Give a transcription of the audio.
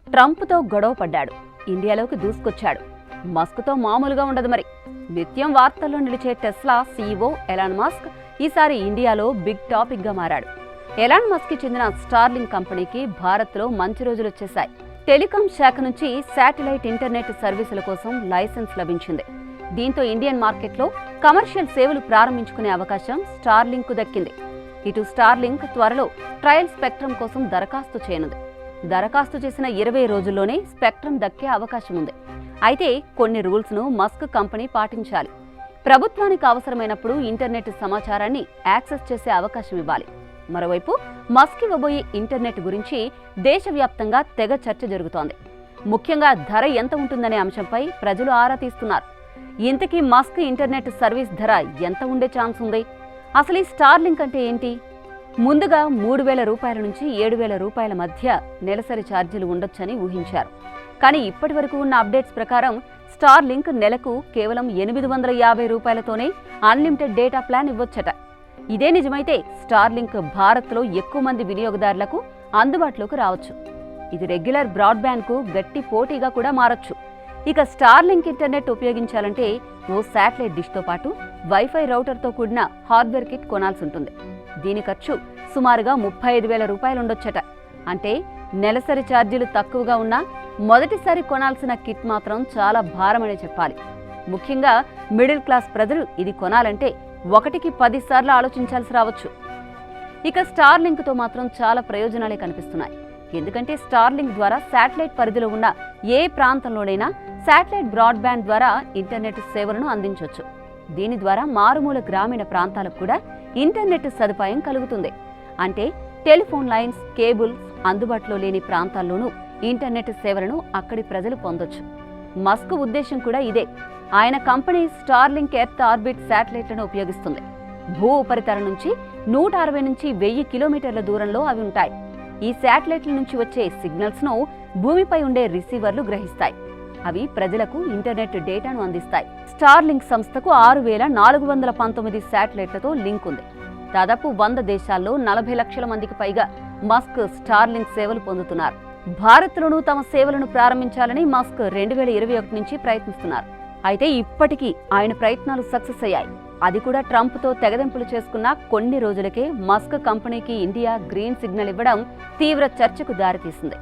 ట్రంప్తో గొడవ పడ్డాడు, ఇండియాలోకి దూసుకొచ్చాడు. మస్క్తో మామూలుగా ఉండదు మరి. నిత్యం వార్తల్లో నిలిచే టెస్లా సీఈఓ ఎలాన్ మస్క్ ఈసారి ఇండియాలో బిగ్ టాపిక్గా మారాడు. ఎలాన్ మస్క్కి చెందిన స్టార్లింక్ కంపెనీకి భారత్లో మంచి రోజులు వచ్చేశాయి. టెలికాం శాఖ నుంచి శాటిలైట్ ఇంటర్నెట్ సర్వీసుల కోసం లైసెన్స్ లభించింది. దీంతో ఇండియన్ మార్కెట్లో కమర్షియల్ సేవలు ప్రారంభించుకునే అవకాశం స్టార్లింక్కు దక్కింది. ఇటు స్టార్లింక్ త్వరలో ట్రయల్ స్పెక్ట్రమ్ కోసం దరఖాస్తు చేయనుంది. దరఖాస్తు చేసిన 20 రోజుల్లోనే స్పెక్ట్రమ్ దక్కే అవకాశం ఉంది. అయితే కొన్ని రూల్స్ను మస్క్ కంపెనీ పాటించాలి. ప్రభుత్వానికి అవసరమైనప్పుడు ఇంటర్నెట్ సమాచారాన్ని యాక్సెస్ చేసే అవకాశం ఇవ్వాలి. మరోవైపు మస్క్ ఇవ్వబోయే ఇంటర్నెట్ గురించి దేశవ్యాప్తంగా తెగ చర్చ జరుగుతోంది. ముఖ్యంగా ధర ఎంత ఉంటుందనే అంశంపై ప్రజలు ఆరా తీస్తున్నారు. ఇంతకీ మస్క్ ఇంటర్నెట్ సర్వీస్ ధర ఎంత ఉండే ఛాన్స్ ఉంది? అసలు ఈ స్టార్లింక్ అంటే ఏంటి? ముందుగా 3,000 రూపాయల నుంచి 7,000 రూపాయల మధ్య నెలసరి ఛార్జీలు ఉండొచ్చని ఊహించారు. కానీ ఇప్పటి వరకు ఉన్న అప్డేట్స్ ప్రకారం స్టార్లింక్ నెలకు కేవలం 850 రూపాయలతోనే అన్లిమిటెడ్ డేటా ప్లాన్ ఇవ్వొచ్చట. ఇదే నిజమైతే స్టార్లింక్ భారత్లో ఎక్కువ మంది వినియోగదారులకు అందుబాటులోకి రావచ్చు. ఇది రెగ్యులర్ బ్రాడ్బ్యాండ్కు గట్టి పోటీగా కూడా మారొచ్చు. ఇక స్టార్లింక్ ఇంటర్నెట్ ఉపయోగించాలంటే ఓ శాటిలైట్ డిష్తో పాటు వైఫై రౌటర్తో కూడిన హార్డ్వేర్ కిట్ కొనాల్సి ఉంటుంది. దీని ఖర్చు సుమారుగా 35,000 రూపాయలు ఉండొచ్చట. అంటే నెలసరి ఛార్జీలు తక్కువగా ఉన్నా మొదటిసారి కొనాల్సిన కిట్ మాత్రం చాలా భారమనే చెప్పాలి. ముఖ్యంగా మిడిల్ క్లాస్ ప్రజలు ఇది కొనాలంటే 1కి 10 సార్లు ఆలోచించాల్సి రావచ్చు. ఇక స్టార్లింక్తో మాత్రం చాలా ప్రయోజనాలే కనిపిస్తున్నాయి. ఎందుకంటే స్టార్లింక్ ద్వారా శాటిలైట్ పరిధిలో ఉన్న ఏ ప్రాంతంలోనైనా శాటిలైట్ బ్రాడ్బ్యాండ్ ద్వారా ఇంటర్నెట్ సేవలను అందించవచ్చు. దీని ద్వారా మారుమూల గ్రామీణ ప్రాంతాలకు కూడా ఇంటర్నెట్ సదుపాయం కలుగుతుంది. అంటే టెలిఫోన్ లైన్స్, కేబుల్స్ అందుబాటులో లేని ప్రాంతాల్లోనూ ఇంటర్నెట్ సేవలను అక్కడి ప్రజలు పొందొచ్చు. మస్క్ ఉద్దేశం కూడా ఇదే. ఆయన కంపెనీ స్టార్లింక్ ఎర్త్ ఆర్బిట్ శాటిలైట్లను ఉపయోగిస్తుంది. భూ ఉపరితలం నుంచి 160 నుంచి 1000 కిలోమీటర్ల దూరంలో అవి ఉంటాయి. ఈ శాటిలైట్ల నుంచి వచ్చే సిగ్నల్స్ను భూమిపై ఉండే రిసీవర్లు గ్రహిస్తాయి. అవి ప్రజలకు ఇంటర్నెట్ డేటాను అందిస్తాయి. స్టార్లింక్ సంస్థకు 6,419 శాటిలైట్లతో లింక్ ఉంది. దాదాపు 100 దేశాల్లో 40 లక్షల మందికి పైగా మస్క్ స్టార్లింక్ సేవలు పొందుతున్నారు. భారత్లోనూ తమ సేవలను ప్రారంభించాలని మస్క్ 2021 నుంచి ప్రయత్నిస్తున్నారు. అయితే ఇప్పటికీ ఆయన ప్రయత్నాలు సక్సెస్ అయ్యాయి. అది కూడా ట్రంప్తో తెగదెంపులు చేసుకున్న కొన్ని రోజులకే మస్క్ కంపెనీకి ఇండియా గ్రీన్ సిగ్నల్ ఇవ్వడం తీవ్ర చర్చకు దారితీసింది.